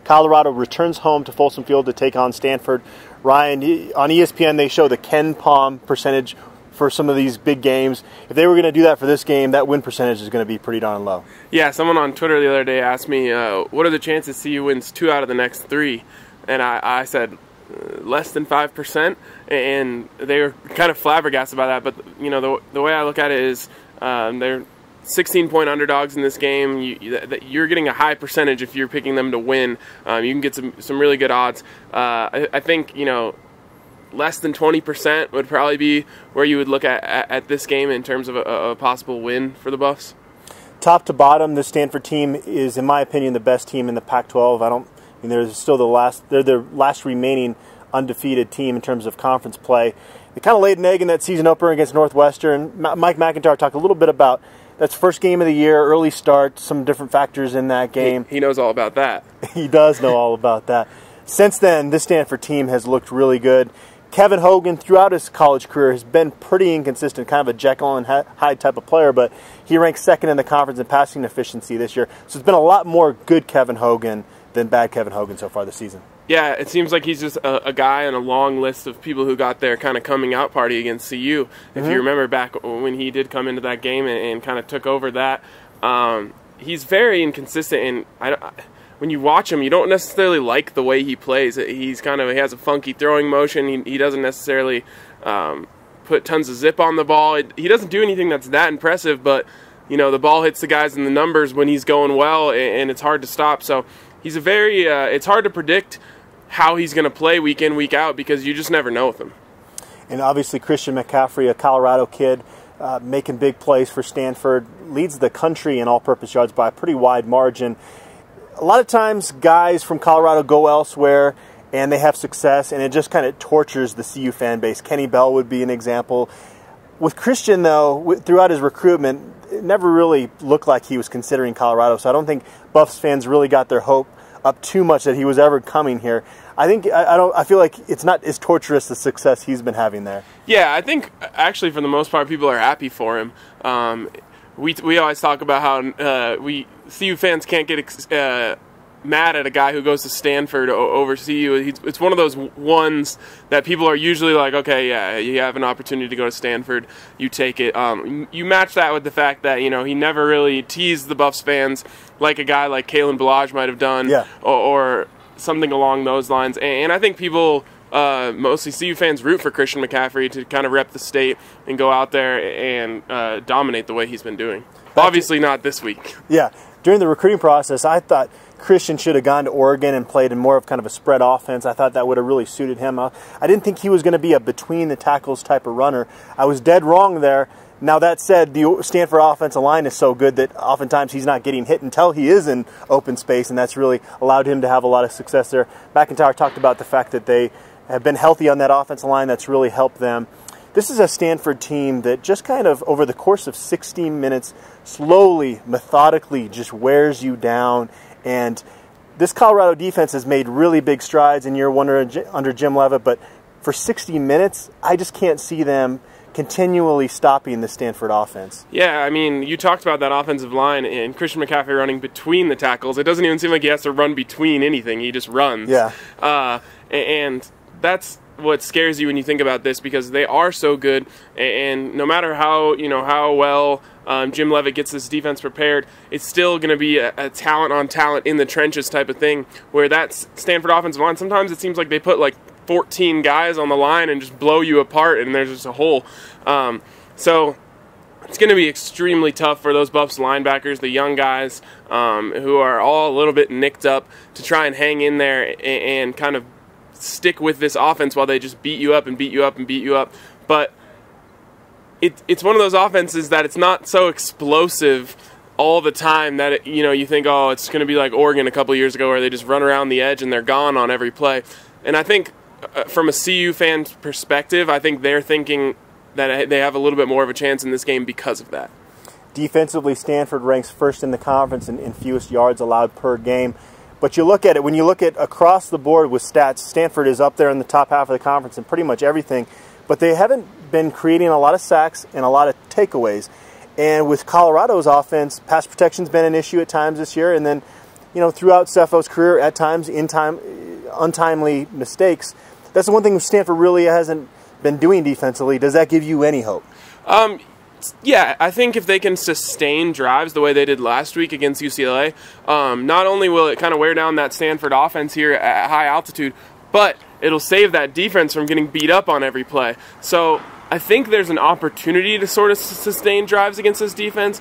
Colorado returns home to Folsom Field to take on Stanford. Ryan, on ESPN they show the Ken Palm percentage for some of these big games. If they were going to do that for this game, that win percentage is going to be pretty darn low. Yeah, someone on Twitter the other day asked me, what are the chances CU wins 2 out of the next 3? And I said less than 5%, and they were kind of flabbergasted by that. But you know, the way I look at it is they're 16-point underdogs in this game. You're getting a high percentage if you're picking them to win. You can get some really good odds. I think, you know, less than 20% would probably be where you would look at this game in terms of a possible win for the Buffs. Top to bottom, this Stanford team is, in my opinion, the best team in the Pac-12. They're still they're the last remaining undefeated team in terms of conference play. They kind of laid an egg in that season opener against Northwestern. Mike McIntyre talked a little bit about that's first game of the year, early start, some different factors in that game. He knows all about that. He does know all about that. Since then, this Stanford team has looked really good. Kevin Hogan, throughout his college career, has been pretty inconsistent, kind of a Jekyll and Hyde type of player, but he ranks second in the conference in passing efficiency this year. So it's been a lot more good Kevin Hogan than bad Kevin Hogan so far this season. Yeah, it seems like he's just a guy on a long list of people who got their kind of coming out party against CU. If you remember back when he did come into that game and kind of took over that, he's very inconsistent, and when you watch him, you don't necessarily like the way he plays. He has a funky throwing motion. He doesn't necessarily put tons of zip on the ball. He doesn't do anything that's that impressive, but you know, the ball hits the guys in the numbers when he's going well, and it's hard to stop. So he's it's hard to predict how he's going to play week in, week out, because you just never know with him. And obviously Christian McCaffrey, a Colorado kid, making big plays for Stanford, leads the country in all-purpose yards by a pretty wide margin. A lot of times guys from Colorado go elsewhere and they have success, and it just kind of tortures the CU fan base. Kenny Bell would be an example. With Christian, though, throughout his recruitment, it never really looked like he was considering Colorado, so I don't think Buffs fans really got their hope up too much that he was ever coming here. I feel like it's not as torturous the success he's been having there. Yeah, I think actually for the most part people are happy for him. We always talk about how CU fans can't get mad at a guy who goes to Stanford over CU. It's one of those ones that people are usually like, okay, yeah, you have an opportunity to go to Stanford, you take it. You match that with the fact that, you know, he never really teased the Buffs fans like a guy like Kalen Ballage might have done, yeah, or something along those lines. And I think people, mostly CU fans, root for Christian McCaffrey to kind of rep the state and go out there and dominate the way he's been doing. Obviously not this week. Yeah. During the recruiting process, I thought Christian should have gone to Oregon and played in more of kind of a spread offense. I thought that would have really suited him. I didn't think he was going to be a between-the-tackles type of runner. I was dead wrong there. Now, that said, the Stanford offensive line is so good that oftentimes he's not getting hit until he is in open space, and that's really allowed him to have a lot of success there. McIntyre talked about the fact that they have been healthy on that offensive line. That's really helped them. This is a Stanford team that just kind of, over the course of 16 minutes, slowly, methodically just wears you down. And this Colorado defense has made really big strides in year one under Jim Leavitt, but for 60 minutes, I just can't see them continually stopping the Stanford offense. Yeah, I mean, you talked about that offensive line and Christian McCaffrey running between the tackles. It doesn't even seem like he has to run between anything. He just runs. Yeah. And that's what scares you when you think about this, because they are so good, and no matter how well Jim Leavitt gets this defense prepared, it's still going to be a talent on talent in the trenches type of thing, where that Stanford offensive line, sometimes it seems like they put like 14 guys on the line and just blow you apart, and there's just a hole. So it's going to be extremely tough for those Buffs linebackers, the young guys who are all a little bit nicked up, to try and hang in there and kind of stick with this offense while they just beat you up and beat you up and beat you up. But it's one of those offenses that it's not so explosive all the time that you think, oh, it's going to be like Oregon a couple years ago where they just run around the edge and they're gone on every play. And I think from a CU fan's perspective, I think they're thinking that they have a little bit more of a chance in this game because of that. Defensively, Stanford ranks first in the conference in fewest yards allowed per game. But you look at it, when you look at across the board with stats, Stanford is up there in the top half of the conference in pretty much everything. But they haven't been creating a lot of sacks and a lot of takeaways. And with Colorado's offense, pass protection's been an issue at times this year. And then throughout Cefo's career, at times, untimely mistakes. That's the one thing Stanford really hasn't been doing defensively. Does that give you any hope? Yeah, I think if they can sustain drives the way they did last week against UCLA, not only will it kind of wear down that Stanford offense here at high altitude, but it'll save that defense from getting beat up on every play. So I think there's an opportunity to sort of sustain drives against this defense.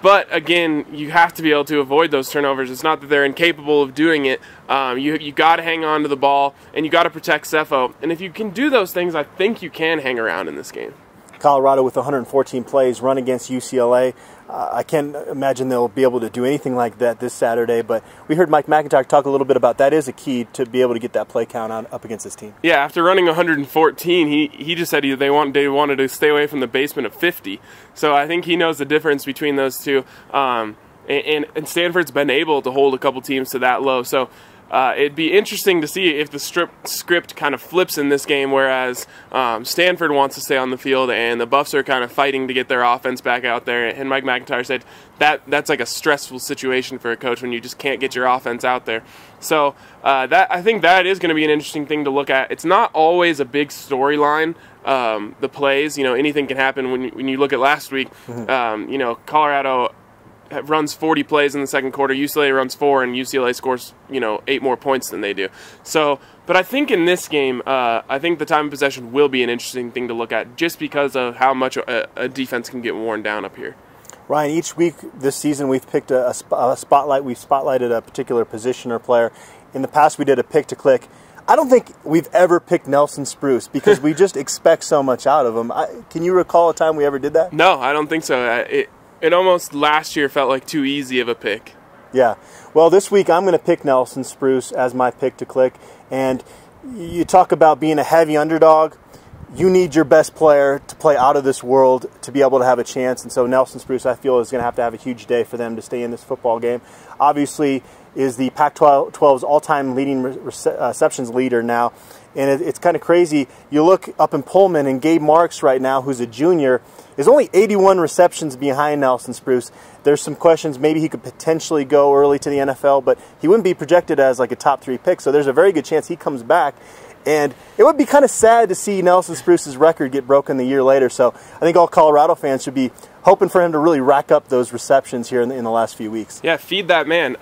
But again, you have to be able to avoid those turnovers. It's not that they're incapable of doing it. You got to hang on to the ball, and you got to protect Cefo. And if you can do those things, I think you can hang around in this game. Colorado with 114 plays run against UCLA. I can't imagine they'll be able to do anything like that this Saturday, but we heard Mike McIntyre talk a little bit about that is a key to be able to get that play count up against this team. Yeah, after running 114, he just said they wanted to stay away from the basement of 50. So I think he knows the difference between those two. And Stanford's been able to hold a couple teams to that low. So it'd be interesting to see if the script kind of flips in this game, whereas Stanford wants to stay on the field and the Buffs are kind of fighting to get their offense back out there. And Mike McIntyre said that's like a stressful situation for a coach when you just can't get your offense out there. So I think that is going to be an interesting thing to look at. It's not always a big storyline. The plays, anything can happen when you look at last week. Colorado runs 40 plays in the second quarter. UCLA runs 4, and UCLA scores 8 more points than they do. So, but I think in this game, I think the time of possession will be an interesting thing to look at, just because of how much a defense can get worn down up here. Ryan, each week this season we've picked a spotlight. We've spotlighted a particular position or player. In the past, we did a pick to click. I don't think we've ever picked Nelson Spruce because we just expect so much out of him. Can you recall a time we ever did that? No, I don't think so. It almost last year felt like too easy of a pick. Yeah. Well, this week I'm going to pick Nelson Spruce as my pick to click. And you talk about being a heavy underdog. You need your best player to play out of this world to be able to have a chance. And so Nelson Spruce, I feel, is going to have a huge day for them to stay in this football game. Obviously, is the Pac-12's all-time leading receptions leader now. And it's kind of crazy. You look up in Pullman, and Gabe Marks right now, who's a junior, is only 81 receptions behind Nelson Spruce. There's some questions. Maybe he could potentially go early to the NFL, but he wouldn't be projected as like a top 3 pick. So there's a very good chance he comes back. And it would be kind of sad to see Nelson Spruce's record get broken the year later. So I think all Colorado fans should be hoping for him to really rack up those receptions here in the last few weeks. Yeah, feed that man.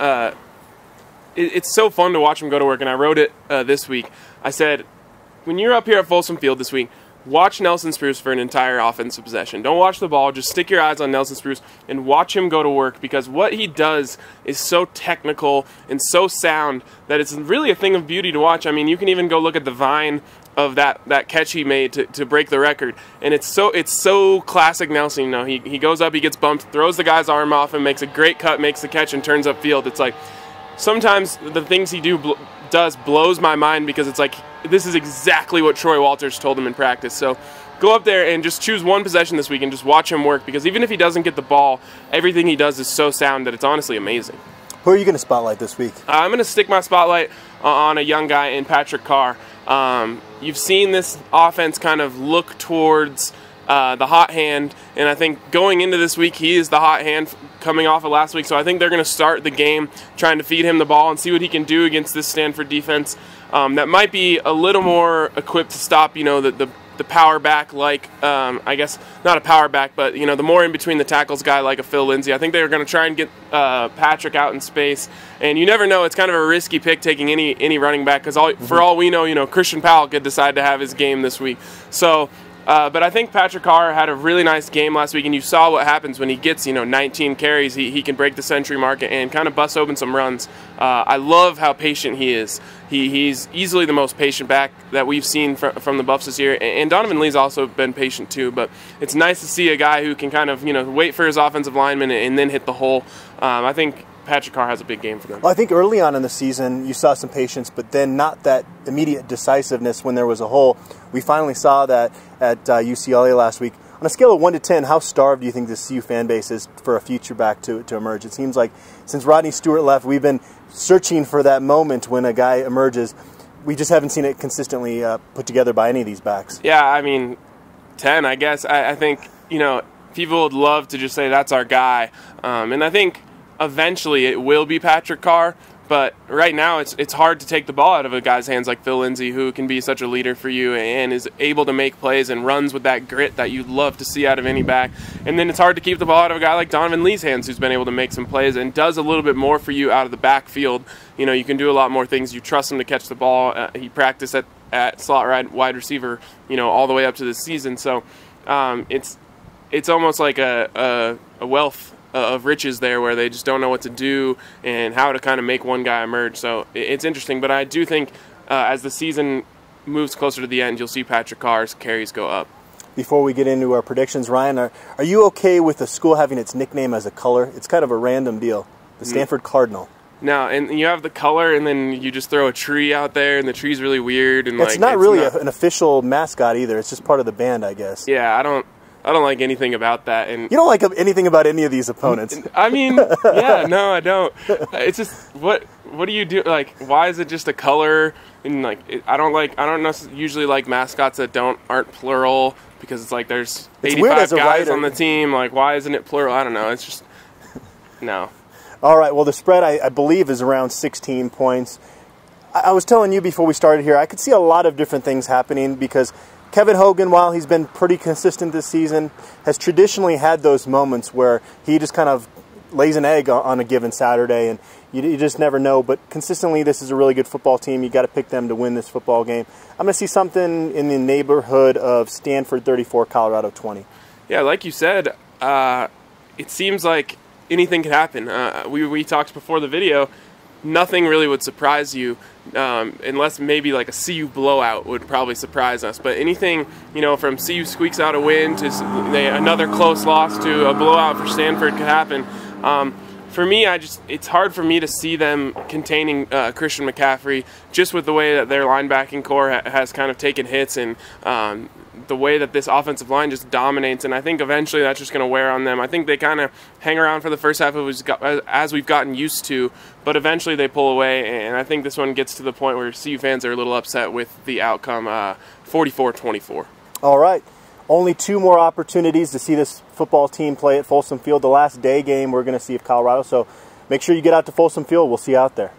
It's so fun to watch him go to work, and I wrote it this week. I said, when you're up here at Folsom Field this week, watch Nelson Spruce for an entire offensive possession. Don't watch the ball. Just stick your eyes on Nelson Spruce and watch him go to work, because what he does is so technical and so sound that it's really a thing of beauty to watch. I mean, you can even go look at the vine of that catch he made to break the record, and it's so classic Nelson. He goes up, he gets bumped, throws the guy's arm off, and makes a great cut, makes the catch, and turns upfield. It's like sometimes the things he does blows my mind, because it's like this is exactly what Troy Walters told him in practice. So go up there and just choose one possession this week and just watch him work, because even if he doesn't get the ball, everything he does is so sound that it's honestly amazing. Who are you going to spotlight this week? I'm going to stick my spotlight on a young guy in Patrick Carr. You've seen this offense kind of look towards the hot hand, and I think going into this week, he is the hot hand coming off of last week. So I think they're going to start the game trying to feed him the ball and see what he can do against this Stanford defense that might be a little more equipped to stop, the power back, like I guess not a power back, but the more in between the tackles guy like a Phil Lindsay. I think they're going to try and get Patrick out in space, and you never know. It's kind of a risky pick taking any running back, because for all we know, Christian Powell could decide to have his game this week. So. But I think Patrick Carr had a really nice game last week, and you saw what happens when he gets 19 carries. He can break the century mark and kind of bust open some runs. I love how patient he is. He's easily the most patient back that we've seen from the Buffs this year, and Donovan Lee's also been patient too. But it's nice to see a guy who can kind of wait for his offensive lineman and then hit the hole. I think Patrick Carr has a big game for them. Well, I think early on in the season you saw some patience, but then not that immediate decisiveness when there was a hole. We finally saw that at UCLA last week. On a scale of 1 to 10, how starved do you think this CU fan base is for a future back to emerge? It seems like since Rodney Stewart left, we've been searching for that moment when a guy emerges. We just haven't seen it consistently put together by any of these backs. Yeah, I mean, 10, I guess. I think, people would love to just say that's our guy. And I think eventually it will be Patrick Carr. But right now, it's hard to take the ball out of a guy's hands like Phil Lindsay, who can be such a leader for you and is able to make plays and runs with that grit that you'd love to see out of any back. And then it's hard to keep the ball out of a guy like Donovan Lee's hands, who's been able to make some plays and does a little bit more for you out of the backfield. You know, you can do a lot more things. You trust him to catch the ball. He practiced at slot wide receiver, you know, all the way up to this season. So it's almost like a wealth of riches there, where they just don't know what to do and how to kind of make one guy emerge. So it's interesting, but I do think as the season moves closer to the end, you'll see Patrick Carr's carries go up. Before we get into our predictions, Ryan, are you okay with the school having its nickname as a color? It's kind of a random deal. The Stanford Cardinal. No, and you have the color, and then you just throw a tree out there, and the tree's really weird. And it's not really an official mascot either. It's just part of the band, I guess. Yeah, I don't like anything about that. And you don't like anything about any of these opponents. I mean, yeah, no, I don't. It's just what do you do? Like, why is it just a color? And like, I don't usually like mascots that aren't plural, because it's like there's 85 guys on the team. Like, why isn't it plural? I don't know. It's just no. All right. Well, the spread I believe is around 16 points. I was telling you before we started here, I could see a lot of different things happening, because Kevin Hogan, while he's been pretty consistent this season, has traditionally had those moments where he just kind of lays an egg on a given Saturday, and you just never know. But consistently, this is a really good football team. You got to pick them to win this football game. I'm going to see something in the neighborhood of Stanford 34, Colorado 20. Yeah, like you said, it seems like anything could happen. We talked before the video. Nothing really would surprise you, unless maybe like a CU blowout would probably surprise us. But anything, you know, from CU squeaks out a win to another close loss to a blowout for Stanford could happen. For me, it's hard for me to see them containing Christian McCaffrey, just with the way that their linebacking core has kind of taken hits, and the way that this offensive line just dominates. And I think eventually that's just going to wear on them. I think they kind of hang around for the first half as we've gotten used to, but eventually they pull away. And I think this one gets to the point where CU fans are a little upset with the outcome, 44-24. All right. Only 2 more opportunities to see this football team play at Folsom Field. The last day game, we're going to see if Colorado. So make sure you get out to Folsom Field. We'll see you out there.